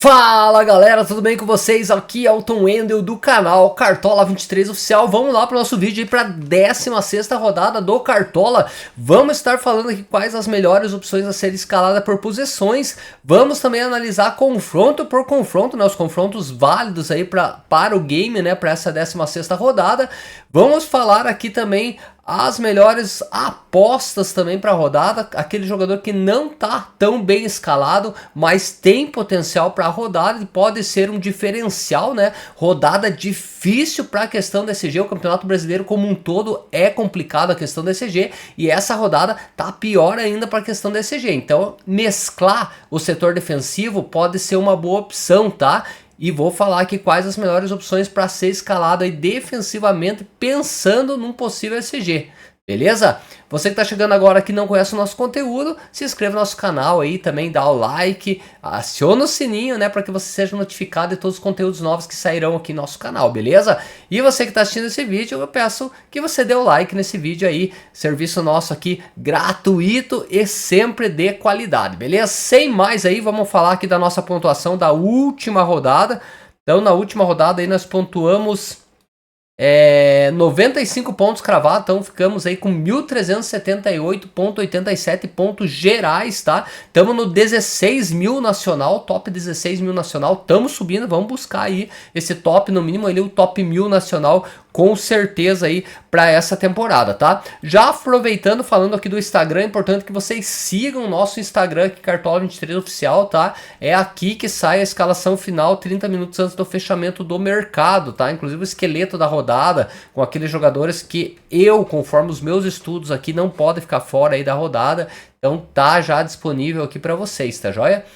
Fala galera, tudo bem com vocês? Aqui é o Tom Wendel do canal Cartola 23 Oficial. Vamos lá para o nosso vídeo aí para a 16ª rodada do Cartola. Vamos estar falando aqui quais as melhores opções a ser escalada por posições. Vamos também analisar confronto por confronto, né, os confrontos válidos aí para o game, né, para essa 16ª rodada. Vamos falar aqui também as melhores apostas também para a rodada, aquele jogador que não tá tão bem escalado, mas tem potencial para a rodada e pode ser um diferencial, né? Rodada difícil para a questão da ECG, o Campeonato Brasileiro como um todo é complicado a questão da ECG e essa rodada tá pior ainda para a questão da ECG. Então, mesclar o setor defensivo pode ser uma boa opção, tá? E vou falar aqui quais as melhores opções para ser escalado aí defensivamente pensando num possível ECG. Beleza? Você que está chegando agora aqui e não conhece o nosso conteúdo, se inscreva no nosso canal aí, também dá o like, aciona o sininho, né, para que você seja notificado de todos os conteúdos novos que sairão aqui no nosso canal, beleza? E você que está assistindo esse vídeo, eu peço que você dê o like nesse vídeo aí, serviço nosso aqui gratuito e sempre de qualidade, beleza? Sem mais aí, vamos falar aqui da nossa pontuação da última rodada. Então, na última rodada aí nós pontuamos 95 pontos cravados, então ficamos aí com 1.378,87 pontos gerais, tá? Estamos no 16 mil nacional, top 16 mil nacional, estamos subindo, vamos buscar aí esse top, no mínimo ali o top 1000 nacional, com certeza aí para essa temporada, tá? Já aproveitando, falando aqui do Instagram, é importante que vocês sigam o nosso Instagram aqui, Cartola 23 Oficial, tá? É aqui que sai a escalação final 30 minutos antes do fechamento do mercado, tá? Inclusive o esqueleto da rodada, com aqueles jogadores que eu, conforme os meus estudos aqui, não podem ficar fora aí da rodada, então tá já disponível aqui para vocês, tá joia?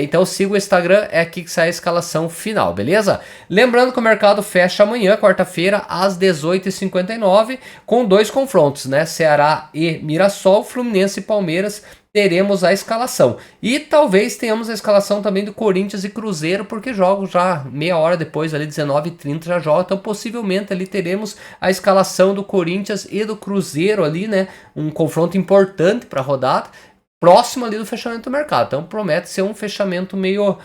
Então siga o Instagram, é aqui que sai a escalação final, beleza? Lembrando que o mercado fecha amanhã, quarta-feira, às 18h59, com dois confrontos, né? Ceará e Mirassol, Fluminense e Palmeiras, teremos a escalação. E talvez tenhamos a escalação também do Corinthians e Cruzeiro, porque jogam já meia hora depois, ali 19h30 já jogam, então possivelmente ali teremos a escalação do Corinthians e do Cruzeiro ali, né? Um confronto importante para a rodada, próximo ali do fechamento do mercado, então promete ser um fechamento meio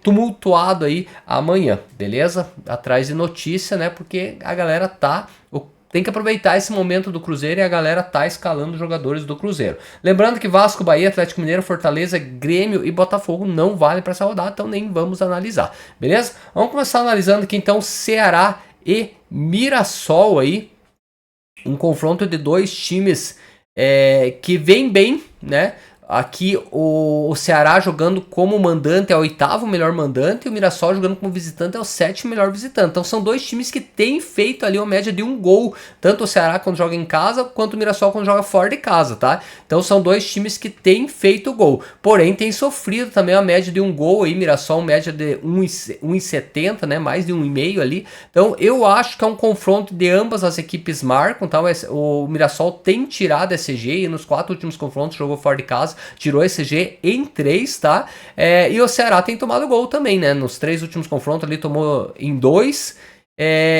tumultuado aí amanhã, beleza? Atrás de notícia, né? Porque a galera tem que aproveitar esse momento do Cruzeiro e a galera tá escalando os jogadores do Cruzeiro. Lembrando que Vasco, Bahia, Atlético Mineiro, Fortaleza, Grêmio e Botafogo não valem para essa rodada, então nem vamos analisar, beleza? Vamos começar analisando aqui então Ceará e Mirassol aí, um confronto de dois times que vem bem, né? Aqui o Ceará jogando como mandante é o 8º melhor mandante e o Mirassol jogando como visitante é o 7º melhor visitante. Então são dois times que têm feito ali uma média de 1 gol, tanto o Ceará quando joga em casa quanto o Mirassol quando joga fora de casa, tá? Então são dois times que têm feito gol, porém tem sofrido também uma média de 1 gol aí, Mirassol média de 1,70, né? Mais de 1,5 ali. Então eu acho que é um confronto de ambas as equipes marcam, tá? O Mirassol tem tirado a ECG e nos 4 últimos confrontos jogou fora de casa, tirou esse G em 3, tá? E o Ceará tem tomado gol também, né? Nos 3 últimos confrontos ele tomou em 2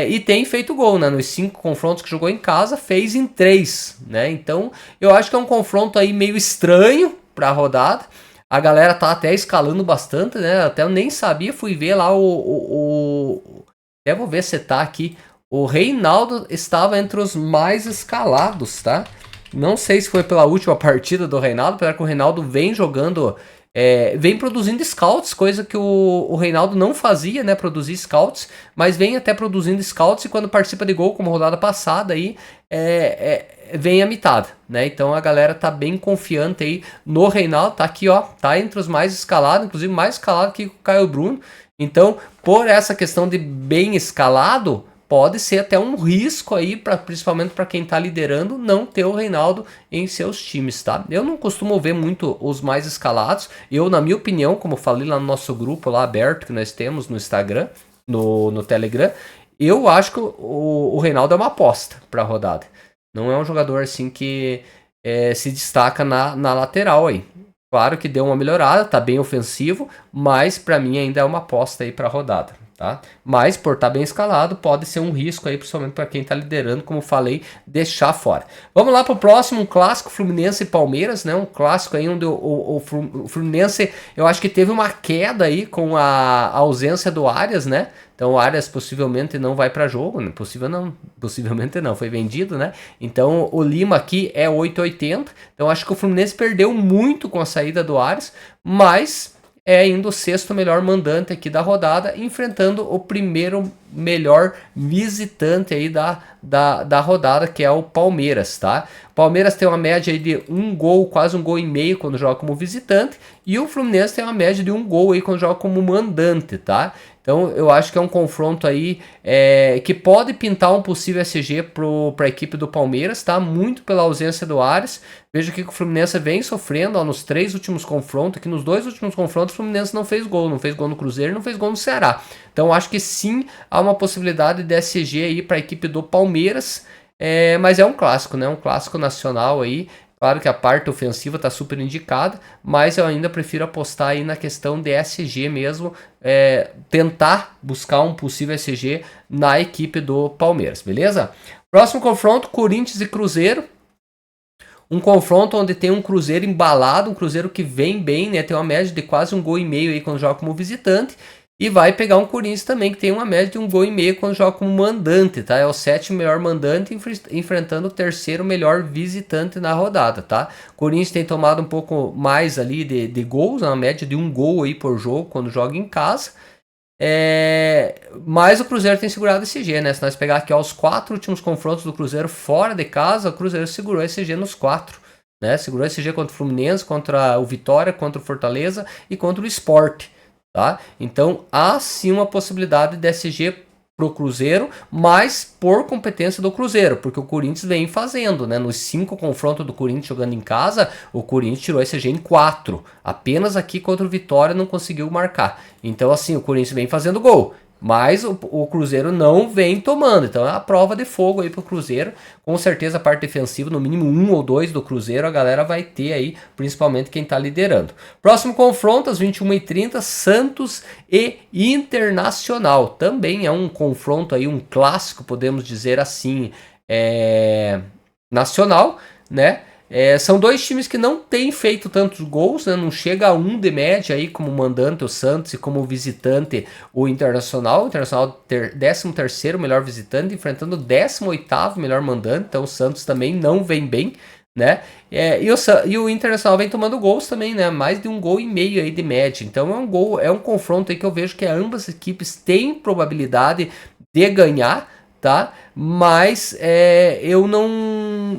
e tem feito gol, né? Nos 5 confrontos que jogou em casa, fez em 3, né? Então eu acho que é um confronto aí meio estranho pra rodada. A galera tá até escalando bastante, né? Até eu nem sabia, fui ver lá até vou ver se tá aqui. O Reinaldo estava entre os mais escalados, tá? Não sei se foi pela última partida do Reinaldo, apesar que o Reinaldo vem jogando, vem produzindo scouts, coisa que o Reinaldo não fazia, né, produzir scouts, mas vem até produzindo scouts e quando participa de gol, como rodada passada aí, vem a mitada, né, então a galera tá bem confiante aí no Reinaldo, tá aqui ó, tá entre os mais escalados, inclusive mais escalado que o Caio Bruno, então por essa questão de bem escalado, pode ser até um risco aí, principalmente para quem está liderando, não ter o Reinaldo em seus times, tá? Eu não costumo ver muito os mais escalados. Eu, na minha opinião, como falei lá no nosso grupo lá aberto que nós temos no Instagram, no Telegram, eu acho que o Reinaldo é uma aposta para a rodada. Não é um jogador assim que se destaca na lateral aí. Claro que deu uma melhorada, tá bem ofensivo, mas para mim ainda é uma aposta aí para a rodada. tá? Mas por estar bem escalado, pode ser um risco aí, principalmente para quem está liderando, como falei, deixar fora. Vamos lá para o próximo, um clássico Fluminense e Palmeiras, né? Um clássico aí onde o Fluminense, eu acho que teve uma queda aí com a ausência do Arias, né? Então o Arias possivelmente não vai para jogo, né? Possivelmente não, foi vendido, né? Então o Lima aqui é 8,80. Então acho que o Fluminense perdeu muito com a saída do Arias, mas é ainda o sexto melhor mandante aqui da rodada, enfrentando o primeiro melhor visitante aí da rodada, que é o Palmeiras, tá? O Palmeiras tem uma média aí de um gol, quase um gol e meio quando joga como visitante, e o Fluminense tem uma média de um gol aí quando joga como mandante, tá? Então eu acho que é um confronto aí que pode pintar um possível SG para a equipe do Palmeiras, tá? Muito pela ausência do Ares. Veja que o Fluminense vem sofrendo nos 3 últimos confrontos, que nos 2 últimos confrontos o Fluminense não fez gol no Cruzeiro, não fez gol no Ceará. Então acho que sim, há uma possibilidade de SG aí para a equipe do Palmeiras, mas é um clássico, né? Um clássico nacional aí. Claro que a parte ofensiva está super indicada, mas eu ainda prefiro apostar aí na questão de SG mesmo, tentar buscar um possível SG na equipe do Palmeiras, beleza? Próximo confronto, Corinthians e Cruzeiro. Um confronto onde tem um Cruzeiro embalado, um Cruzeiro que vem bem, né? Tem uma média de quase um gol e meio aí quando joga como visitante. E vai pegar um Corinthians também, que tem uma média de um gol e meio quando joga como mandante, tá? É o 7º melhor mandante enfrentando o 3º melhor visitante na rodada, tá? O Corinthians tem tomado um pouco mais ali de gols, uma média de um gol aí por jogo quando joga em casa. Mas o Cruzeiro tem segurado esse G, né? Se nós pegar aqui os 4 últimos confrontos do Cruzeiro fora de casa, o Cruzeiro segurou esse G nos 4. Né? Segurou esse G contra o Fluminense, contra o Vitória, contra o Fortaleza e contra o Sport. Tá? Então há sim uma possibilidade de SG pro Cruzeiro, mas por competência do Cruzeiro, porque o Corinthians vem fazendo, né? Nos 5 confrontos do Corinthians jogando em casa, o Corinthians tirou SG em 4. Apenas aqui contra o Vitória não conseguiu marcar. Então assim, o Corinthians vem fazendo gol, mas o Cruzeiro não vem tomando. Então é a prova de fogo aí pro Cruzeiro. Com certeza a parte defensiva, no mínimo 1 ou 2 do Cruzeiro, a galera vai ter aí, principalmente quem tá liderando. Próximo confronto, às 21h30, Santos e Internacional. Também é um confronto aí, um clássico, podemos dizer assim, nacional, né? São 2 times que não têm feito tantos gols, né? Não chega a 1 de média aí como mandante o Santos e como visitante o Internacional. O Internacional 13º melhor visitante, enfrentando o 18º melhor mandante. Então o Santos também não vem bem, né? E o Internacional vem tomando gols também, né? Mais de um gol e meio aí de média. Então é um confronto aí que eu vejo que ambas as equipes têm probabilidade de ganhar, tá? Mas eu não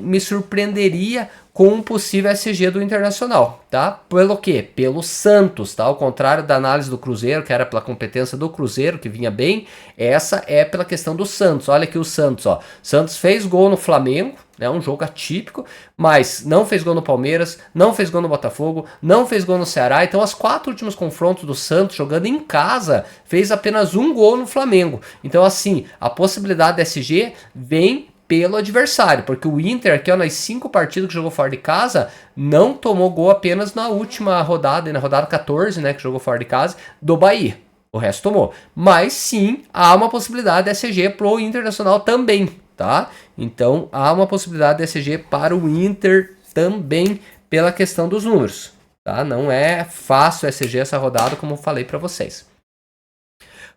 me surpreenderia com um possível SG do Internacional, tá? Pelo quê? Pelo Santos, tá? Ao contrário da análise do Cruzeiro, que era pela competência do Cruzeiro, que vinha bem, essa é pela questão do Santos. Olha aqui o Santos, ó. Santos fez gol no Flamengo, né? Um jogo atípico, mas não fez gol no Palmeiras, não fez gol no Botafogo, não fez gol no Ceará. Então, os 4 últimos confrontos do Santos, jogando em casa, fez apenas um gol no Flamengo. Então, assim, a possibilidade de SG vem pelo adversário, porque o Inter aqui, ó, nas 5 partidas que jogou fora de casa, não tomou gol apenas na última rodada, na rodada 14, né, que jogou fora de casa, do Bahia. O resto tomou. Mas sim, há uma possibilidade de SG pro Internacional também, tá? Então, há uma possibilidade de SG para o Inter também pela questão dos números, tá? Não é fácil SG essa rodada, como eu falei para vocês.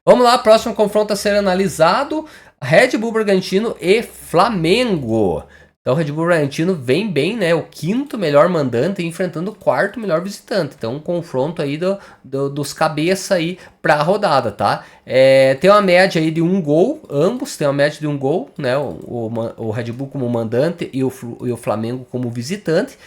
Vamos lá, próximo confronto a ser analisado, Red Bull Bragantino e Flamengo. Então o Red Bull Bragantino vem bem, né? O 5º melhor mandante enfrentando o 4º melhor visitante. Então um confronto aí dos cabeça aí para a rodada, tá? Tem uma média aí de um gol, ambos tem uma média de um gol, né? O Red Bull como mandante e o Flamengo como visitante.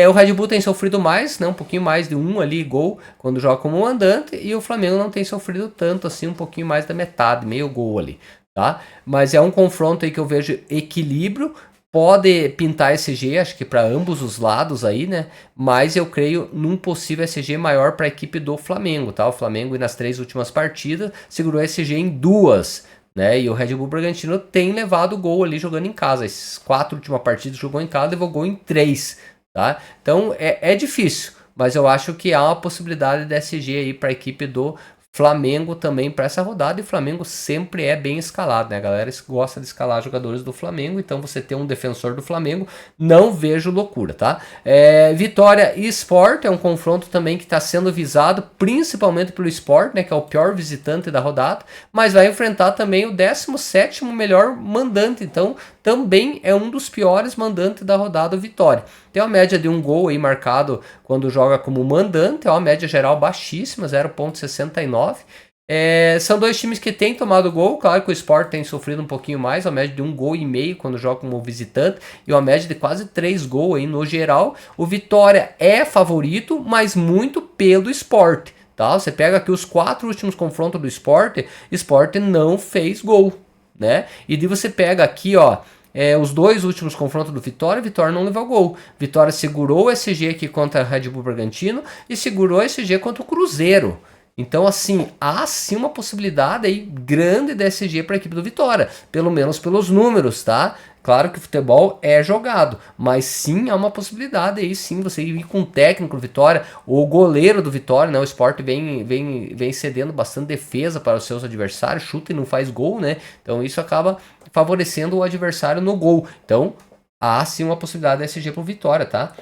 O Red Bull tem sofrido mais, né, um pouquinho mais de um ali gol quando joga como mandante, e o Flamengo não tem sofrido tanto assim, um pouquinho mais da metade, meio gol ali, tá? Mas é um confronto aí que eu vejo equilíbrio, pode pintar SG, acho que para ambos os lados aí, né? Mas eu creio num possível SG maior para a equipe do Flamengo, tá? O Flamengo nas 3 últimas partidas segurou SG em 2. Né? E o Red Bull Bragantino tem levado gol ali jogando em casa. Esses 4 últimas partidas jogou em casa, levou gol em 3. Tá? Então é difícil, mas eu acho que há uma possibilidade de SG aí para a equipe do Flamengo também para essa rodada, e o Flamengo sempre é bem escalado, né? A galera gosta de escalar jogadores do Flamengo, então você ter um defensor do Flamengo, não vejo loucura, tá? Vitória e Sport é um confronto também que está sendo visado, principalmente pelo Sport, né? Que é o pior visitante da rodada, mas vai enfrentar também o 17º melhor mandante, então também é um dos piores mandantes da rodada, o Vitória. Tem uma média de 1 gol aí marcado quando joga como mandante, é uma média geral baixíssima, 0,69. São dois times que têm tomado gol, claro que o Sport tem sofrido um pouquinho mais, uma média de 1,5 gol quando joga como visitante, e uma média de quase 3 gols aí no geral. O Vitória é favorito, mas muito pelo Sport, tá? Você pega aqui os 4 últimos confrontos do Sport não fez gol, né? E daí você pega aqui, ó, os 2 últimos confrontos do Vitória não levou gol. Vitória segurou o SG aqui contra a Red Bull Bragantino e segurou o SG contra o Cruzeiro. Então, assim, há sim uma possibilidade aí grande da SG para a equipe do Vitória, pelo menos pelos números, tá? Claro que o futebol é jogado, mas sim há uma possibilidade aí sim você ir com o técnico do Vitória, o goleiro do Vitória, né? O Sport vem cedendo bastante defesa para os seus adversários, chuta e não faz gol, né? Então isso acaba favorecendo o adversário no gol. Então há sim uma possibilidade da SG para o Vitória, tá?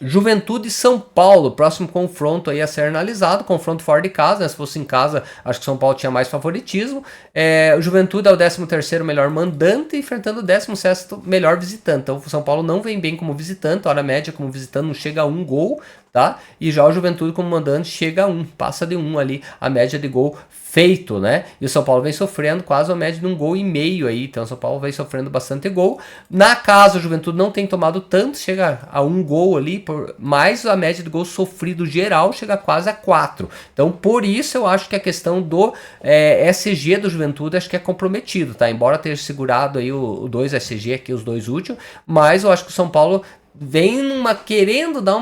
Juventude e São Paulo, próximo confronto aí a ser analisado, confronto fora de casa, né? Se fosse em casa, acho que o São Paulo tinha mais favoritismo. O Juventude é o 13º melhor mandante, enfrentando o 16º melhor visitante. Então o São Paulo não vem bem como visitante, a hora média como visitante não chega a 1 gol, tá? E já o Juventude como mandante chega a 1, passa de 1 ali, a média de gol feito, né? E o São Paulo vem sofrendo quase a média de 1,5 gol aí, então o São Paulo vem sofrendo bastante gol. Na casa, o Juventude não tem tomado tanto, chega a 1 gol ali, mais a média de gol sofrido geral chega quase a 4. Então, por isso eu acho que a questão do SG do Juventude acho que é comprometido, tá? Embora tenha segurado aí o 2 SG aqui, os 2 últimos, mas eu acho que o São Paulo vem querendo dar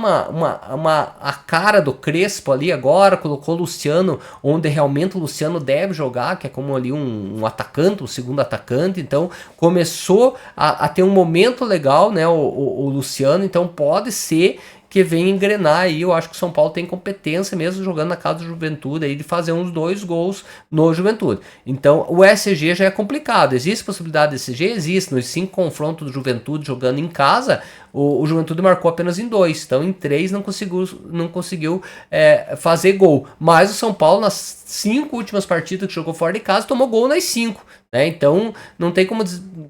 a cara do Crespo ali agora, colocou o Luciano onde realmente o Luciano deve jogar, que é como ali um atacante, um segundo atacante, então começou a ter um momento legal, né, o Luciano, então pode ser que venha engrenar aí. Eu acho que o São Paulo tem competência mesmo jogando na casa do Juventude aí de fazer uns 2 gols no Juventude. Então o SG já é complicado. Existe possibilidade de SG? Existe. Nos 5 confrontos do Juventude jogando em casa, o Juventude marcou apenas em 2. Então em 3 não conseguiu fazer gol. Mas o São Paulo nas 5 últimas partidas que jogou fora de casa tomou gol nas 5. Então não tem como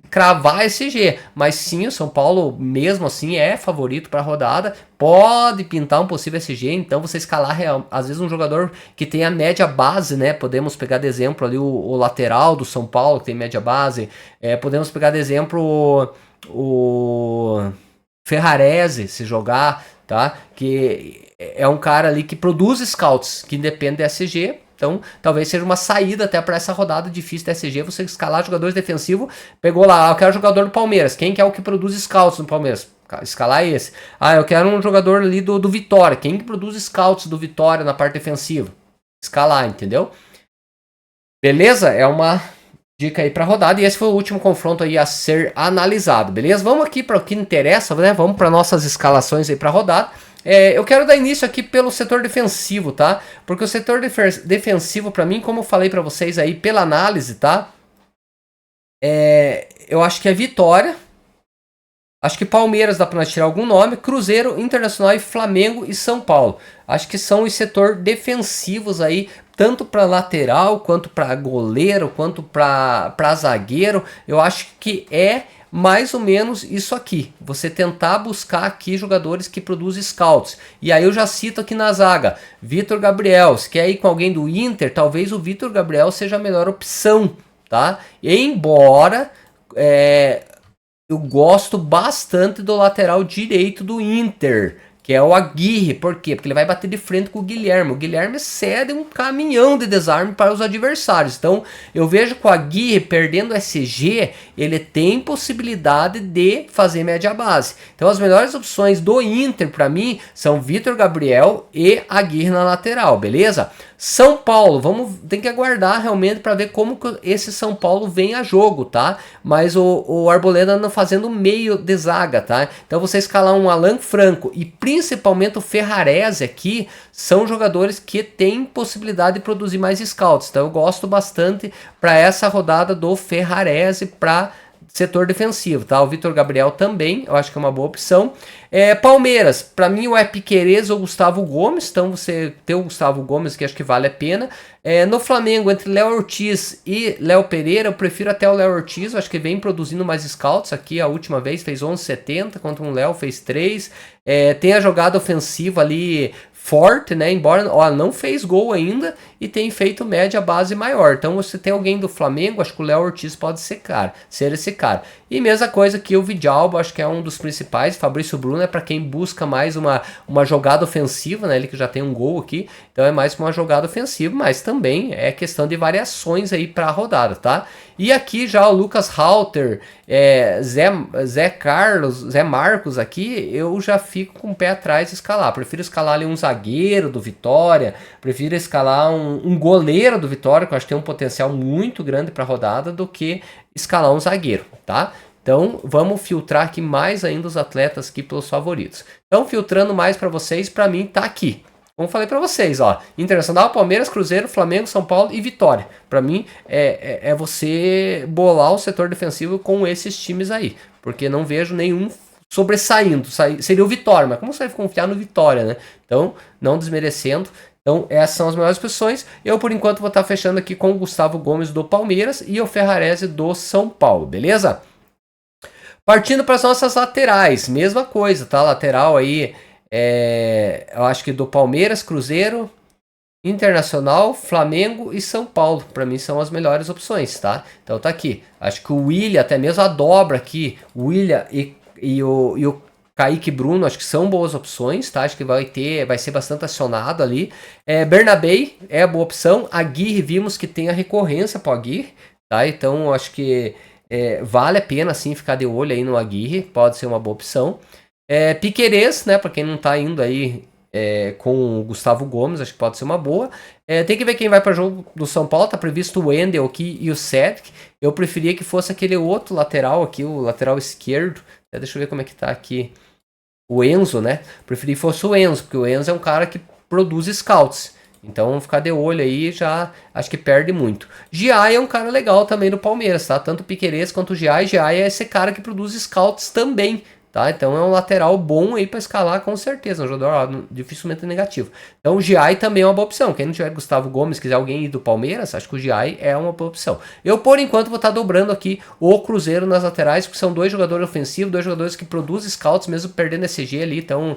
cravar SG, mas sim o São Paulo mesmo assim é favorito para a rodada, pode pintar um possível SG, então você escalar às vezes um jogador que tem a média base, né? Podemos pegar de exemplo ali o lateral do São Paulo que tem média base, podemos pegar de exemplo o Ferrarese se jogar, tá? Que é um cara ali que produz scouts, que independe da SG. Então, talvez seja uma saída até para essa rodada difícil da SG, você escalar jogadores defensivos, pegou lá, eu quero jogador do Palmeiras, quem que é o que produz scouts no Palmeiras? Escalar esse. Eu quero um jogador ali do Vitória, quem que produz scouts do Vitória na parte defensiva? Escalar, entendeu? Beleza? É uma dica aí para rodada, e esse foi o último confronto aí a ser analisado, beleza? Vamos aqui para o que interessa, né? Vamos para nossas escalações aí para rodada. Eu quero dar início aqui pelo setor defensivo, tá? Porque o setor defensivo, para mim, como eu falei para vocês aí pela análise, tá? Eu acho que é Vitória. Acho que Palmeiras dá para tirar algum nome. Cruzeiro, Internacional e Flamengo e São Paulo. Acho que são os setor defensivos aí, tanto para lateral, quanto para goleiro, quanto para zagueiro. Eu acho que é mais ou menos isso aqui, você tentar buscar aqui jogadores que produzem scouts. E aí eu já cito aqui na zaga, Vitor Gabriel, se quer ir com alguém do Inter, talvez o Vitor Gabriel seja a melhor opção, tá? Embora eu gosto bastante do lateral direito do Inter, que é o Aguirre. Por quê? Porque ele vai bater de frente com o Guilherme. O Guilherme cede um caminhão de desarme para os adversários. Então, eu vejo que o Aguirre perdendo SG, ele tem possibilidade de fazer média base. Então, as melhores opções do Inter, para mim, são Vitor Gabriel e Aguirre na lateral, beleza? São Paulo, tem que aguardar realmente para ver como que esse São Paulo vem a jogo, tá? Mas o Arboleda anda fazendo meio de zaga, tá? Então, você escalar um Alan Franco e principalmente o Ferrarese aqui, são jogadores que têm possibilidade de produzir mais scouts. Então eu gosto bastante para essa rodada do Ferrarese para setor defensivo, tá? O Vitor Gabriel também, eu acho que é uma boa opção. Palmeiras, para mim ou é Piquerez ou Gustavo Gomes, então você ter o Gustavo Gomes que acho que vale a pena. No Flamengo, entre Léo Ortiz e Léo Pereira, eu prefiro até o Léo Ortiz, eu acho que vem produzindo mais scouts aqui, a última vez fez 11,70, contra um Léo fez 3. Tem a jogada ofensiva ali forte, né? Embora não fez gol ainda e tem feito média base maior. Então você tem alguém do Flamengo, acho que o Léo Ortiz pode ser esse cara. E mesma coisa que o Vidalba, acho que é um dos principais. Fabrício Bruno é para quem busca mais uma jogada ofensiva, né? Ele que já tem um gol aqui, então é mais uma jogada ofensiva, mas também é questão de variações aí para a rodada, tá? E aqui já o Lucas Halter, Zé Marcos aqui, eu já fico com o pé atrás de escalar. Prefiro escalar ali um zagueiro do Vitória, prefiro escalar um goleiro do Vitória, que eu acho que tem um potencial muito grande para a rodada, do que escalar um zagueiro, tá? Então vamos filtrar aqui mais ainda os atletas aqui pelos favoritos. Então filtrando mais para vocês, para mim tá aqui. Como falei para vocês, ó, Internacional, Palmeiras, Cruzeiro, Flamengo, São Paulo e Vitória. Para mim é você bolar o setor defensivo com esses times aí, porque não vejo nenhum sobressaindo. Seria o Vitória, mas como você vai confiar no Vitória, né? Então, não desmerecendo. Então, essas são as melhores posições. Eu, por enquanto, vou estar fechando aqui com o Gustavo Gomes do Palmeiras e o Ferrarese do São Paulo, beleza? Partindo para as nossas laterais, mesma coisa, tá? Lateral aí, eu acho que do Palmeiras, Cruzeiro, Internacional, Flamengo e São Paulo. Para mim são as melhores opções, tá? Então tá aqui. Acho que o William, até mesmo a dobra aqui, o William e o Kaique Bruno, acho que são boas opções, tá? Acho que vai ser bastante acionado ali. Bernabei é a boa opção. Aguirre, vimos que tem a recorrência para o Aguirre, tá? Então acho que vale a pena sim ficar de olho aí no Aguirre, pode ser uma boa opção. Piquerez, né? Para quem não tá indo aí com o Gustavo Gomes, acho que pode ser uma boa. Tem que ver quem vai para o jogo do São Paulo, tá previsto o Wendel aqui e o Cedric. Eu preferia que fosse aquele outro lateral aqui, o lateral esquerdo. Deixa eu ver como é que tá aqui. O Enzo, né? Preferi que fosse o Enzo, porque o Enzo é um cara que produz scouts. Então, ficar de olho aí já acho que perde muito. Giai é um cara legal também do Palmeiras, tá? Tanto o Piquerez quanto o Giai. Giai é esse cara que produz scouts também, tá? Então é um lateral bom aí para escalar com certeza, um jogador dificilmente negativo. Então o Giai também é uma boa opção. Quem não tiver Gustavo Gomes, quiser alguém ir do Palmeiras, acho que o Giai é uma boa opção. Eu por enquanto vou estar dobrando aqui o Cruzeiro nas laterais, porque são dois jogadores ofensivos, dois jogadores que produzem scouts mesmo perdendo SG ali, então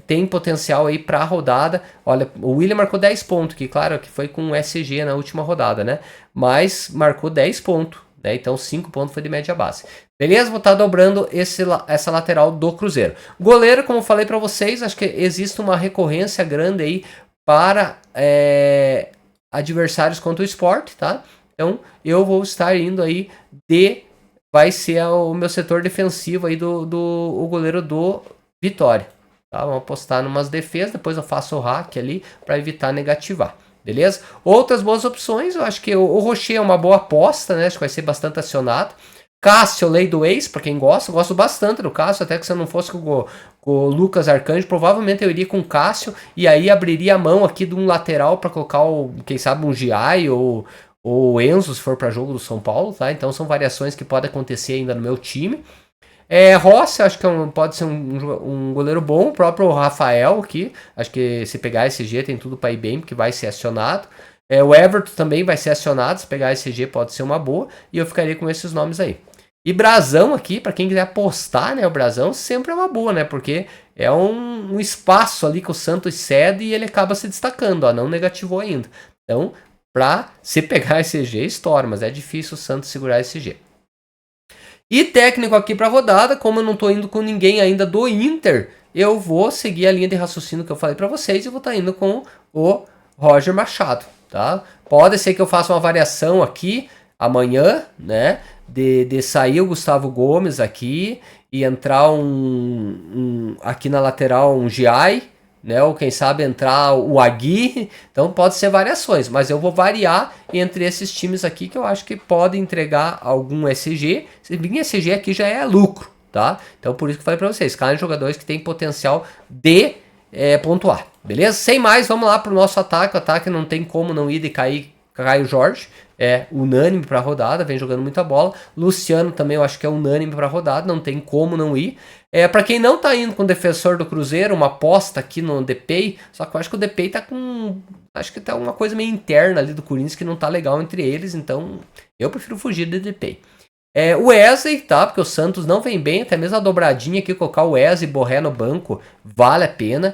tem potencial aí para a rodada. Olha, o William marcou 10 pontos, que claro que foi com SG na última rodada, né? Mas marcou 10 pontos. Então 5 pontos foi de média base. Beleza? Vou estar dobrando essa lateral do Cruzeiro. Goleiro, como eu falei para vocês, acho que existe uma recorrência grande aí para adversários contra o Sport, tá? Então eu vou estar indo aí vai ser o meu setor defensivo aí o goleiro do Vitória. Tá? Vamos apostar em umas defesas, depois eu faço o hack ali para evitar negativar. Beleza? Outras boas opções, eu acho que o Rocher é uma boa aposta, né? Acho que vai ser bastante acionado. Cássio, lei do ex, para quem gosta, eu gosto bastante do Cássio, até que se eu não fosse com o Lucas Arcanjo, provavelmente eu iria com o Cássio e aí abriria a mão aqui de um lateral para colocar quem sabe um Giai ou o Enzo, se for para jogo do São Paulo, tá? Então são variações que podem acontecer ainda no meu time. Rossi, acho que pode ser um goleiro bom. O próprio Rafael aqui, acho que se pegar SG tem tudo para ir bem, porque vai ser acionado. O Everton também vai ser acionado, se pegar SG pode ser uma boa. E eu ficaria com esses nomes aí. E Brasão aqui, para quem quiser apostar, né? O Brasão sempre é uma boa, né? Porque é um espaço ali que o Santos cede e ele acaba se destacando, ó, não negativou ainda. Então, para se pegar SG, estoura, mas é difícil o Santos segurar SG. E técnico aqui para a rodada, como eu não estou indo com ninguém ainda do Inter, eu vou seguir a linha de raciocínio que eu falei para vocês e vou estar indo com o Roger Machado, tá? Pode ser que eu faça uma variação aqui amanhã, né? De sair o Gustavo Gomes aqui e entrar aqui na lateral um Giai, né? Ou quem sabe entrar o Aguirre. Então pode ser variações, mas eu vou variar entre esses times aqui que eu acho que podem entregar algum SG. Se vir SG aqui já é lucro, tá? Então por isso que eu falei pra vocês, caem jogadores que tem potencial de pontuar, beleza? Sem mais, vamos lá pro nosso ataque. O ataque não tem como não ir de Caio Jorge, é unânime para a rodada, vem jogando muita bola. Luciano também eu acho que é unânime para a rodada, não tem como não ir. Para quem não tá indo com o defensor do Cruzeiro, uma aposta aqui no DPay, só que eu acho que o DPay tá com... acho que tá uma coisa meio interna ali do Corinthians que não tá legal entre eles, então eu prefiro fugir do DPay. O Wesley, tá? Porque o Santos não vem bem, até mesmo a dobradinha aqui, colocar o Wesley e Borré no banco, vale a pena.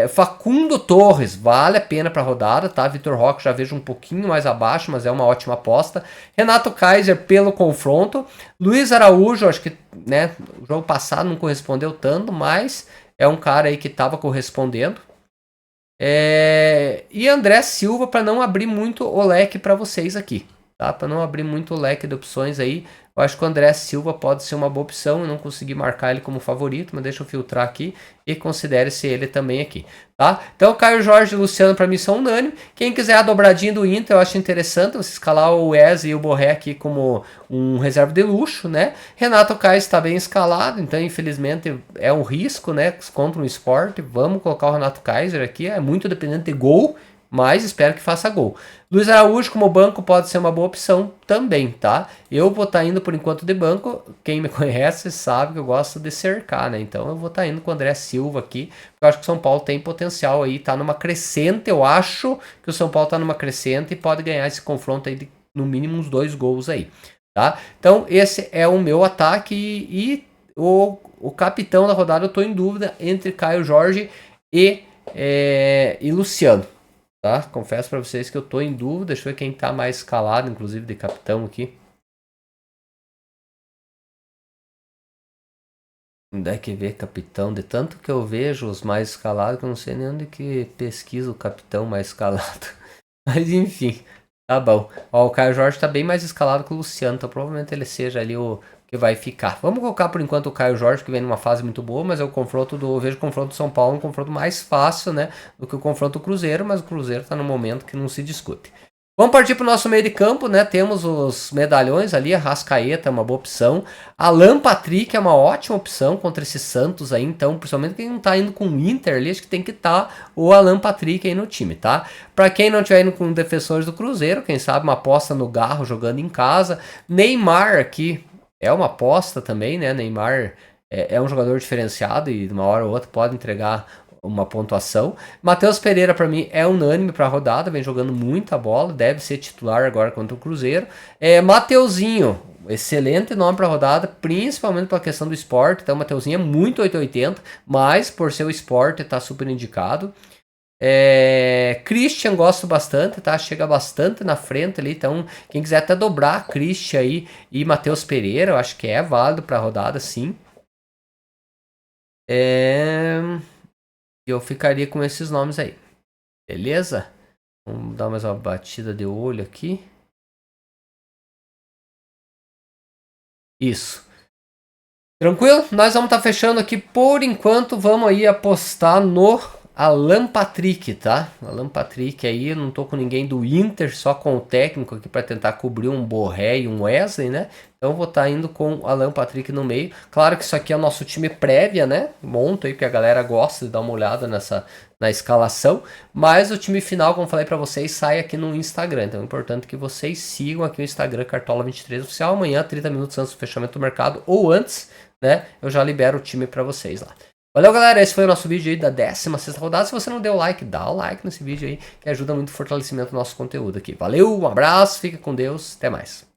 Facundo Torres, vale a pena para a rodada, tá? Vitor Roque já vejo um pouquinho mais abaixo, mas é uma ótima aposta. Renato Kaiser pelo confronto. Luiz Araújo, acho que, né, o jogo passado não correspondeu tanto, mas é um cara aí que estava correspondendo. E André Silva, para não abrir muito o leque para vocês aqui. Tá? Para não abrir muito o leque de opções aí, eu acho que o André Silva pode ser uma boa opção. Eu não consegui marcar ele como favorito, mas deixa eu filtrar aqui e considere-se ele também aqui, tá? Então, Caio Jorge e Luciano para mim são unânime. Quem quiser a dobradinha do Inter, eu acho interessante você escalar o Wesley e o Borré aqui como um reserva de luxo, né? Renato Caio está bem escalado, então infelizmente é um risco, né? Contra um esporte. Vamos colocar o Renato Kaiser aqui, é muito dependente de gol, mas espero que faça gol. Luiz Araújo como banco pode ser uma boa opção também, tá? Eu vou estar indo por enquanto de banco. Quem me conhece sabe que eu gosto de cercar, né? Então eu vou estar indo com o André Silva aqui. Eu acho que o São Paulo tem potencial aí, tá numa crescente. Eu acho que o São Paulo tá numa crescente e pode ganhar esse confronto aí de no mínimo uns 2 gols aí, tá? Então esse é o meu ataque e o capitão da rodada eu tô em dúvida entre Caio Jorge e Luciano. Tá? Confesso para vocês que eu tô em dúvida. Deixa eu ver quem tá mais escalado, inclusive de capitão aqui. Onde é que vê capitão? De tanto que eu vejo os mais escalados, que eu não sei nem onde que pesquisa o capitão mais escalado. Mas enfim, tá bom. Ó, o Caio Jorge tá bem mais escalado que o Luciano, então provavelmente ele seja ali o que vai ficar. Vamos colocar por enquanto o Caio Jorge, que vem numa fase muito boa, mas é o confronto eu vejo o confronto do São Paulo um confronto mais fácil, né, do que o confronto do Cruzeiro, mas o Cruzeiro tá num momento que não se discute. Vamos partir para o nosso meio de campo, né? Temos os medalhões ali, a Arrascaeta é uma boa opção. Alan Patrick é uma ótima opção contra esse Santos aí, então, principalmente quem não tá indo com o Inter ali, acho que tem que estar o Alan Patrick aí no time, tá? Para quem não tiver indo com defensores do Cruzeiro, quem sabe uma aposta no Garro jogando em casa. Neymar aqui é uma aposta também, né? Neymar é um jogador diferenciado e de uma hora ou outra pode entregar uma pontuação. Matheus Pereira para mim é unânime para a rodada, vem jogando muita bola, deve ser titular agora contra o Cruzeiro. Mateuzinho, excelente nome para a rodada, principalmente pela questão do esporte. Então Mateuzinho é muito 880, mas por ser o esporte tá super indicado. Christian gosto bastante, tá? Chega bastante na frente ali, então quem quiser até dobrar Christian aí e Matheus Pereira, eu acho que é válido para a rodada, sim. Eu ficaria com esses nomes aí, beleza? Vamos dar mais uma batida de olho aqui. Isso. Tranquilo? Nós vamos estar fechando aqui por enquanto. Vamos aí apostar no Alan Patrick, tá? Alan Patrick aí, eu não tô com ninguém do Inter, só com o técnico aqui para tentar cobrir um Borré e um Wesley, né? Então eu vou estar indo com o Alan Patrick no meio. Claro que isso aqui é o nosso time prévia, né? Monto aí, porque a galera gosta de dar uma olhada na escalação. Mas o time final, como falei para vocês, sai aqui no Instagram. Então é importante que vocês sigam aqui o Instagram Cartola23 Oficial. Amanhã, 30 minutos antes do fechamento do mercado ou antes, né? Eu já libero o time para vocês lá. Valeu, galera, esse foi o nosso vídeo aí da 16ª rodada. Se você não deu like, dá o like nesse vídeo aí, que ajuda muito no fortalecimento do nosso conteúdo aqui. Valeu, um abraço, fica com Deus, até mais.